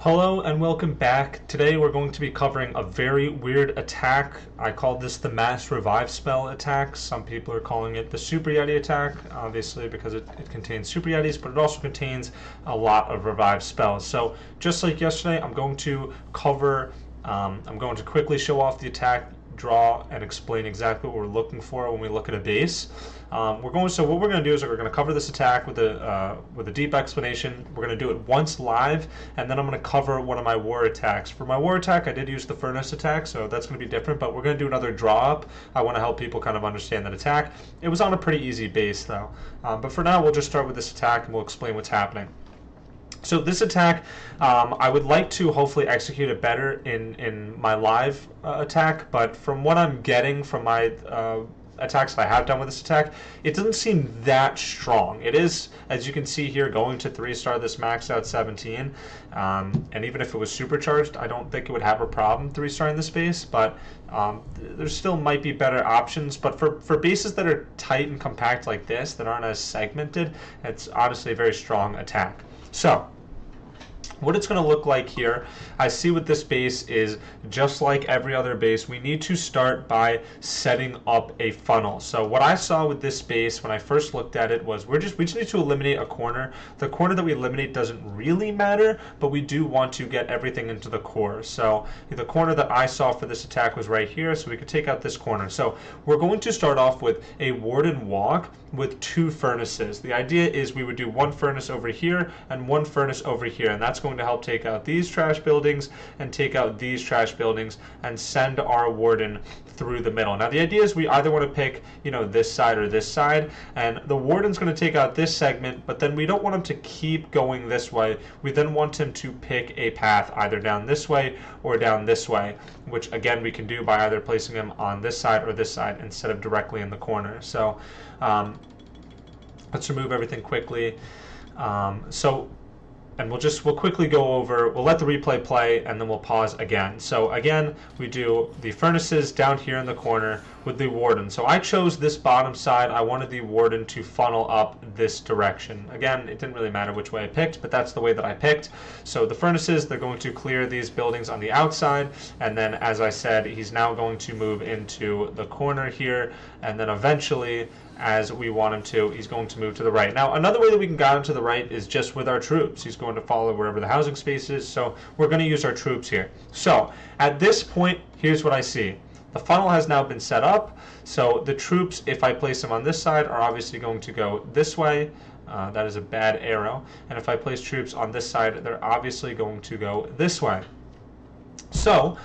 Hello and welcome back. Today we're going to be covering a very weird attack. I call this the Mass Revive Spell attack. Some people are calling it the Super Yeti attack, obviously because it contains Super Yetis, but it also contains a lot of revive spells. So just like yesterday, I'm going to quickly show off the attack, draw, and explain exactly what we're looking for when we look at a base. What we're going to do is we're going to cover this attack with a deep explanation. We're going to do it once live, and then I'm going to cover one of my war attacks. For my war attack, I did use the furnace attack, so that's going to be different, but we're going to do another draw up. I want to help people kind of understand that attack. It was on a pretty easy base, though. But for now, we'll just start with this attack, and we'll explain what's happening. So this attack, I would like to hopefully execute it better in my live attack, but from what I'm getting from my attacks that I have done with this attack, it doesn't seem that strong. It is, as you can see here, going to 3-star this maxed out 17, and even if it was supercharged, I don't think it would have a problem 3-starring this base, but there still might be better options. But for bases that are tight and compact like this, that aren't as segmented, it's honestly a very strong attack. So what it's going to look like here, I see with this base is just like every other base, we need to start by setting up a funnel. So what I saw with this base when I first looked at it was we just need to eliminate a corner. The corner that we eliminate doesn't really matter, but we do want to get everything into the core. So the corner that I saw for this attack was right here, so we could take out this corner. So we're going to start off with a Warden Walk with 2 furnaces. The idea is we would do 1 furnace over here and 1 furnace over here, and that's going to help take out these trash buildings and take out these trash buildings and send our warden through the middle. Now the idea is we either want to pick, this side or this side, and the warden's going to take out this segment, but then we don't want him to keep going this way. We then want him to pick a path either down this way or down this way, which again we can do by either placing him on this side or this side instead of directly in the corner. So let's remove everything quickly. And we'll quickly go over, we'll let the replay play, and then we'll pause again. So again, we do the furnaces down here in the corner with the warden. So I chose this bottom side. I wanted the warden to funnel up this direction. Again, it didn't really matter which way I picked, but that's the way that I picked. So the furnaces, they're going to clear these buildings on the outside, and then as I said, he's now going to move into the corner here, and then eventually, as we want him to, he's going to move to the right. Now, another way that we can guide him to the right is just with our troops. He's going to follow wherever the housing space is, so we're going to use our troops here. So, at this point, here's what I see. The funnel has now been set up, so the troops, if I place them on this side, are obviously going to go this way. That is a bad arrow. And if I place troops on this side, they're obviously going to go this way. So,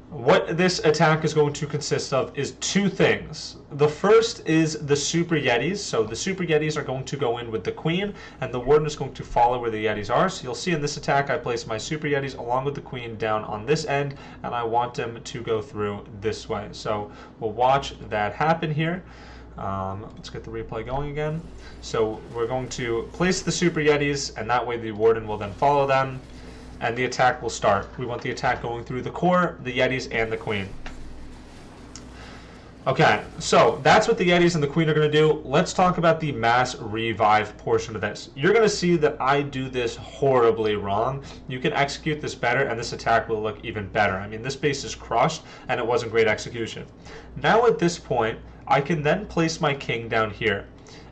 what this attack is going to consist of is 2 things. The first is the Super Yetis. So the Super Yetis are going to go in with the Queen, and the Warden is going to follow where the Yetis are. So you'll see in this attack I place my Super Yetis along with the Queen down on this end, and I want them to go through this way. So we'll watch that happen here. Let's get the replay going again. So we're going to place the Super Yetis, and that way the Warden will then follow them, and the attack will start. We want the attack going through the core, the Yetis, and the Queen. Okay, so that's what the Yetis and the Queen are going to do. Let's talk about the Mass Revive portion of this. You're going to see that I do this horribly wrong. You can execute this better, and this attack will look even better. I mean, this base is crushed, and it wasn't great execution. Now at this point, I can then place my King down here,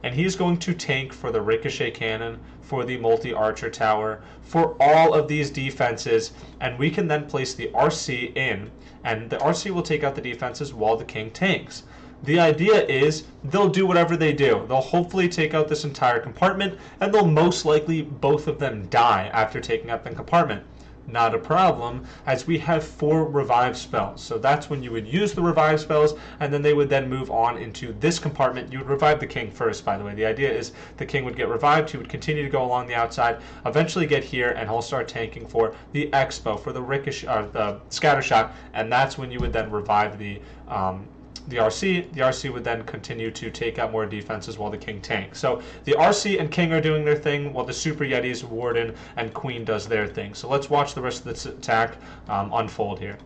and he's going to tank for the Ricochet Cannon, for the multi-archer tower, for all of these defenses, and we can then place the RC in, and the RC will take out the defenses while the King tanks. The idea is they'll do whatever they do. They'll hopefully take out this entire compartment, and they'll most likely both of them die after taking out the compartment. Not a problem, as we have 4 revive spells. So that's when you would use the revive spells, and then they would then move on into this compartment. You would revive the King first, by the way. The idea is the King would get revived, he would continue to go along the outside, eventually get here, and he'll start tanking for the Expo, for the ricochet, the scatter shot, and that's when you would then revive the RC. The RC would then continue to take out more defenses while the King tanks. So the RC and King are doing their thing while the Super Yetis, Warden, and Queen does their thing. So let's watch the rest of this attack unfold here.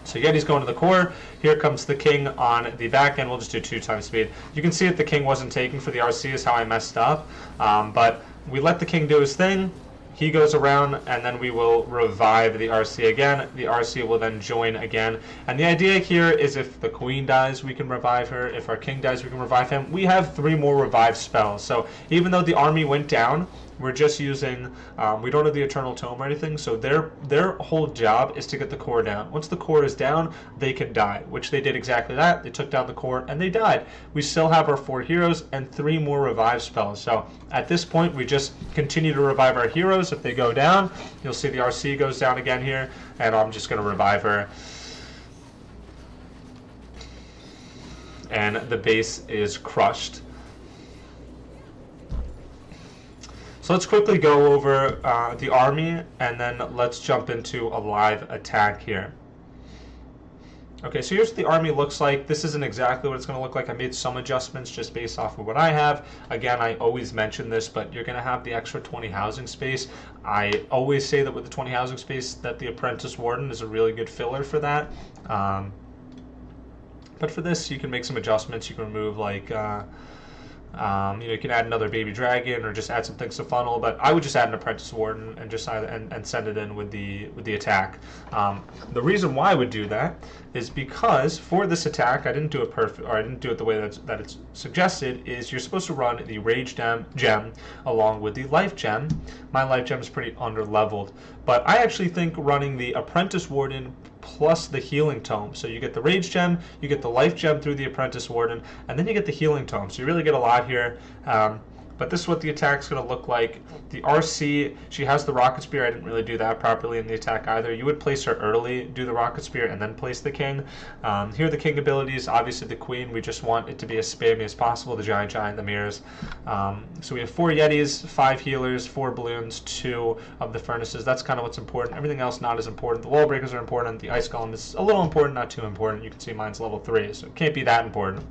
So Yeti's going to the core. Here comes the King on the back end. We'll just do 2 times speed. You can see that the King wasn't taking for the RC is how I messed up. But we let the King do his thing. He goes around, and then we will revive the RC again. The RC will then join again. And the idea here is if the queen dies, we can revive her. If our king dies, we can revive him. We have 3 more revive spells. So even though the army went down, we're just using, we don't have the Eternal Tome or anything, so their whole job is to get the core down. Once the core is down, they can die, which they did exactly that. They took down the core, and they died. We still have our 4 heroes and 3 more revive spells. So at this point, we just continue to revive our heroes. If they go down, you'll see the RC goes down again here, and I'm just going to revive her. And the base is crushed. So let's quickly go over the army, and then let's jump into a live attack here. Okay, so here's what the army looks like. This isn't exactly what it's going to look like. I made some adjustments just based off of what I have. Again, I always mention this, but you're going to have the extra 20 housing space. I always say that with the 20 housing space that the Apprentice Warden is a really good filler for that. But for this, you can make some adjustments. You can remove like... you can add another baby dragon or just add some things to funnel, but I would just add an Apprentice Warden and just and send it in with the attack. The reason why I would do that is because for this attack, I didn't do it perfect, or I didn't do it the way that it's suggested. Is you're supposed to run the Rage gem along with the Life gem. My Life gem is pretty under-leveled, but I actually think running the Apprentice Warden plus the Healing Tome. So you get the Rage Gem, you get the Life Gem through the Apprentice Warden, and then you get the Healing Tome. So you really get a lot here. But this is what the attack's going to look like. The RC, she has the Rocket Spear. I didn't really do that properly in the attack either. You would place her early, do the Rocket Spear, and then place the King. Here are the King abilities. Obviously the Queen, we just want it to be as spammy as possible. The Giant, the Mirrors. So we have 4 Yetis, 5 Healers, 4 Balloons, 2 of the Furnaces. That's kind of what's important. Everything else not as important. The Wall Breakers are important. The Ice Golem is a little important, not too important. You can see mine's level 3, so it can't be that important.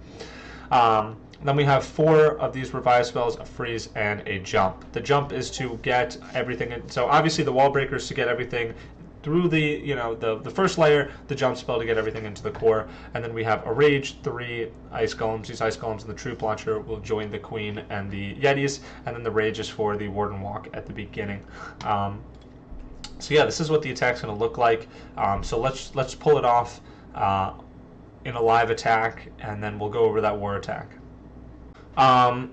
Then we have 4 of these revive spells, a freeze, and a jump. The jump is to get everything in. So obviously the Wall Breaker is to get everything through the, the first layer, the jump spell to get everything into the core, and then we have a Rage, 3 Ice Golems. These Ice Golems and the Troop Launcher will join the Queen and the Yetis, and then the Rage is for the Warden Walk at the beginning. So yeah, this is what the attack's going to look like. So let's pull it off in a live attack, and then we'll go over that war attack.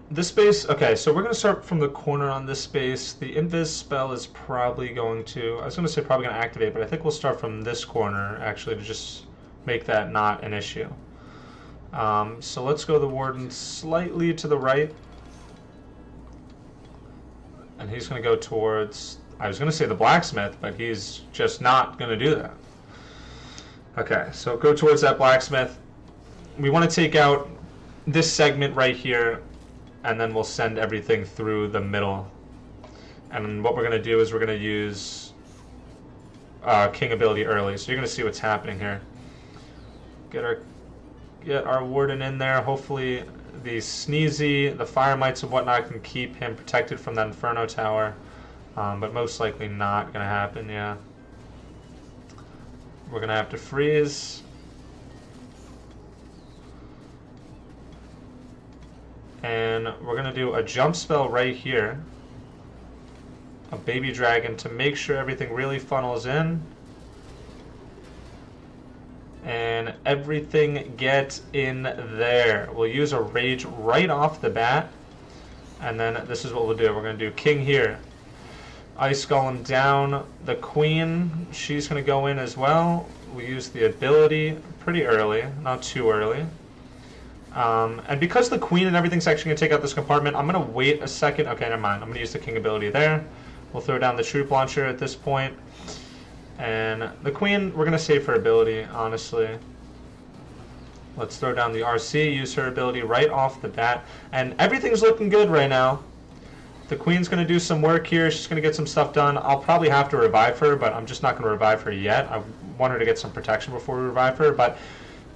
This space, okay, so we're going to start from the corner on this space. The Invis spell is probably going to, I was going to say probably going to activate, but I think we'll start from this corner, actually, to just make that not an issue. So let's go the Warden slightly to the right. And he's going to go towards, I was going to say the Blacksmith, but he's just not going to do that. Okay, so go towards that Blacksmith. We want to take out this segment right here, and then we'll send everything through the middle. And what we're going to do is we're going to use King ability early. So you're going to see what's happening here. Get our Warden in there. Hopefully the Sneezy, the Fire Mites and whatnot can keep him protected from that Inferno Tower. But most likely not going to happen, yeah. We're going to have to freeze. And we're going to do a jump spell right here. A baby dragon to make sure everything really funnels in. And everything gets in there. We'll use a Rage right off the bat. And then this is what we'll do. We're going to do King here. Ice Golem down. The Queen, she's going to go in as well. We use the ability pretty early, not too early. And because the Queen and everything's actually going to take out this compartment, I'm going to wait a second. Okay, never mind. I'm going to use the King ability there. We'll throw down the Troop Launcher at this point. And the Queen, we're going to save her ability, honestly. Let's throw down the RC, use her ability right off the bat. And everything's looking good right now. The Queen's going to do some work here. She's going to get some stuff done. I'll probably have to revive her, but I'm just not going to revive her yet. I want her to get some protection before we revive her, but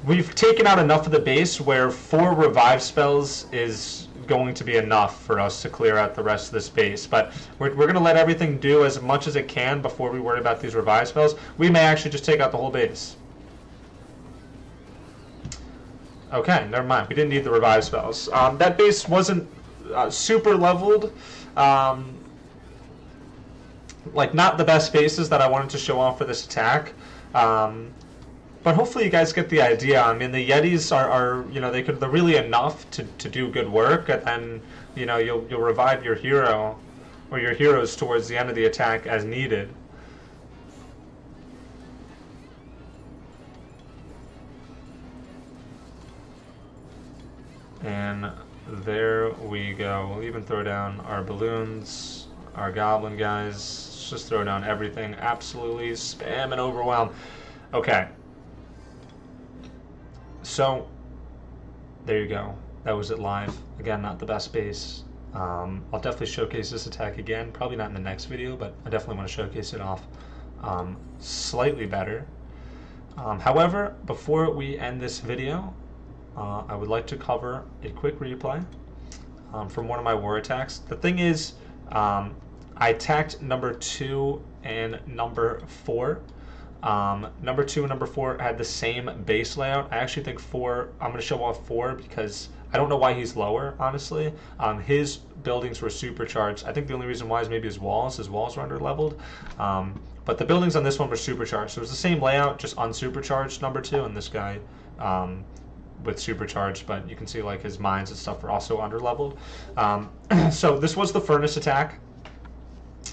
we've taken out enough of the base where 4 revive spells is going to be enough for us to clear out the rest of this base. But we're going to let everything do as much as it can before we worry about these revive spells. We may actually just take out the whole base. Okay, never mind. We didn't need the revive spells. That base wasn't super leveled. like not the best bases that I wanted to show off for this attack. But hopefully you guys get the idea. I mean, the Yetis are you know, they're really enough to do good work, and then, you know, you'll revive your hero or your heroes towards the end of the attack as needed. And there we go. We'll even throw down our balloons, our goblin guys. Let's just throw down everything. Absolutely spam and overwhelm. Okay. So, there you go. That was it live. Again, not the best base. I'll definitely showcase this attack again. Probably not in the next video, but I definitely want to showcase it off slightly better. However, before we end this video, I would like to cover a quick replay from one of my war attacks. The thing is, I attacked number 2 and number 4. Number 2 and number 4 had the same base layout. I actually think 4, I'm going to show off 4 because I don't know why he's lower, honestly. His buildings were supercharged. I think the only reason why is maybe his walls were under leveled. But the buildings on this one were supercharged. So it was the same layout, just unsupercharged number 2, and this guy with supercharged, but you can see like his mines and stuff are also under leveled. So this was the furnace attack.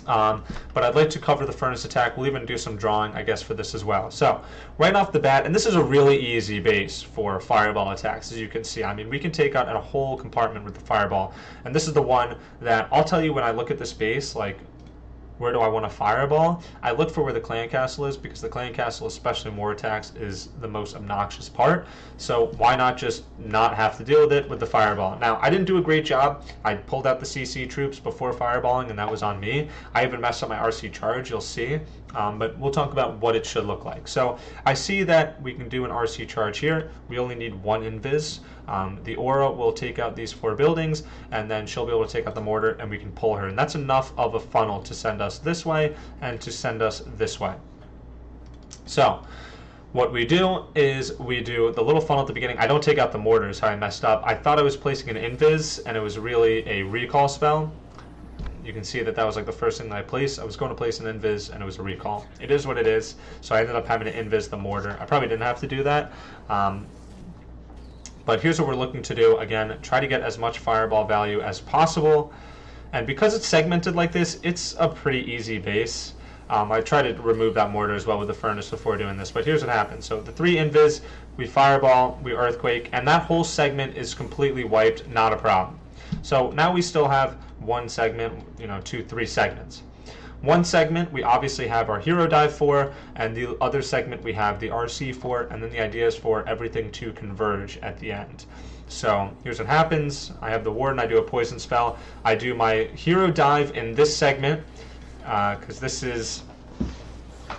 But I'd like to cover the furnace attack. We'll even do some drawing, I guess, for this as well. So, right off the bat, and this is a really easy base for fireball attacks, as you can see. I mean, we can take out a whole compartment with the fireball. And this is the one that, I'll tell you when I look at this base, like, where do I want to fireball? I look for where the clan castle is, because the clan castle, especially in war attacks, is the most obnoxious part. So why not just not have to deal with it with the fireball? Now, I didn't do a great job. I pulled out the CC troops before fireballing, and that was on me. I even messed up my RC charge, you'll see. But we'll talk about what it should look like. So I see that we can do an RC charge here. We only need 1 invis. The aura will take out these 4 buildings, and then she'll be able to take out the mortar, and we can pull her. And that's enough of a funnel to send us this way and to send us this way. So what we do is we do the little funnel at the beginning. I don't take out the mortars, how I messed up. I thought I was placing an invis, and it was really a recall spell. You can see that that was like the first thing that I placed. I was going to place an invis, and it was a recall. It is what it is. So I ended up having to invis the mortar. I probably didn't have to do that. But here's what we're looking to do. Again, try to get as much fireball value as possible. And because it's segmented like this, it's a pretty easy base. I try to remove that mortar as well with the furnace before doing this. But here's what happens. So the 3 invis, we fireball, we earthquake, and that whole segment is completely wiped, not a problem. So now we still have 1 segment, 2, 3 segments. 1 segment we obviously have our hero dive for, and the other segment we have the RC for, and then the idea is for everything to converge at the end. So here's what happens. I have the warden, I do a poison spell. I do my hero dive in this segment, because this is,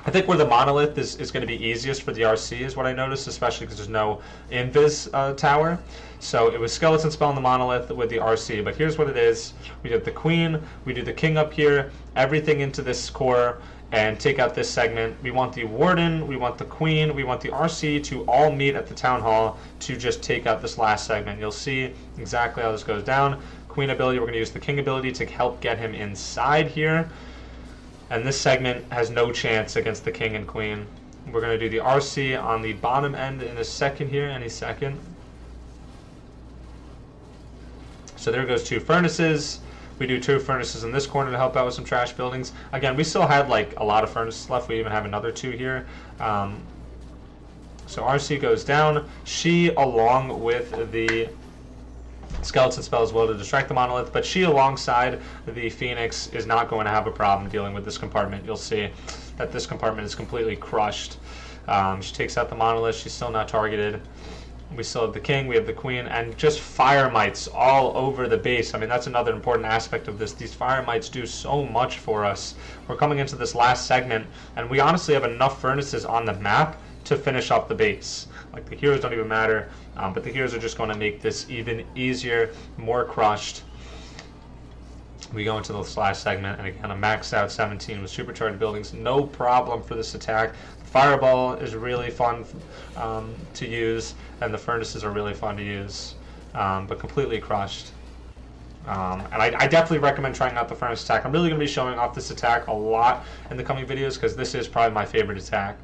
I think where the monolith is going to be easiest for the RC is what I noticed, especially because there's no invis tower. So it was skeleton spell in the monolith with the RC, but here's what it is. We did the queen, we do the king up here, everything into this core, and take out this segment. We want the warden, we want the queen, we want the RC to all meet at the town hall to just take out this last segment. You'll see exactly how this goes down. Queen ability, we're going to use the king ability to help get him inside here. And this segment has no chance against the king and queen. We're going to do the RC on the bottom end in a second here, any second. So there goes 2 furnaces. We do 2 furnaces in this corner to help out with some trash buildings. Again, we still had like a lot of furnaces left. We even have another 2 here. So RC goes down. She, along with the skeleton spell as well to distract the monolith, but she alongside the phoenix is not going to have a problem dealing with this compartment. You'll see that this compartment is completely crushed. She takes out the monolith. She's still not targeted. We still have the king, we have the queen, and just fire mites all over the base. I mean, that's another important aspect of this. These fire mites do so much for us. We're coming into this last segment, and we honestly have enough furnaces on the map to finish up the base. Like, the heroes don't even matter, but the heroes are just going to make this even easier, more crushed. We go into this last segment, and again, a maxed out 17 with supercharged buildings. No problem for this attack. Fireball is really fun to use, and the furnaces are really fun to use, but completely crushed. And I definitely recommend trying out the Furnace attack. I'm really going to be showing off this attack a lot in the coming videos because this is probably my favorite attack.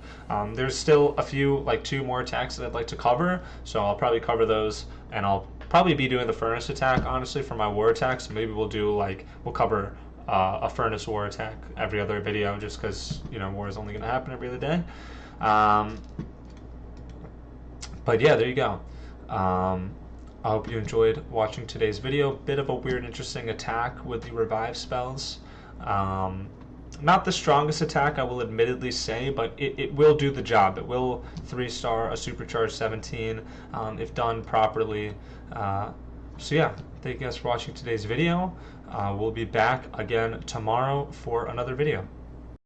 There's still a few, like 2 more attacks that I'd like to cover, so I'll probably cover those, and I'll probably be doing the Furnace attack, honestly, for my war attacks. Maybe we'll cover a Furnace war attack every other video just because, you know, war is only going to happen every other day. But yeah, there you go. I hope you enjoyed watching today's video. Bit of a weird, interesting attack with the revive spells. Not the strongest attack, I will admittedly say, but it will do the job. It will 3-star a supercharged 17 if done properly. So yeah, thank you guys for watching today's video. We'll be back again tomorrow for another video.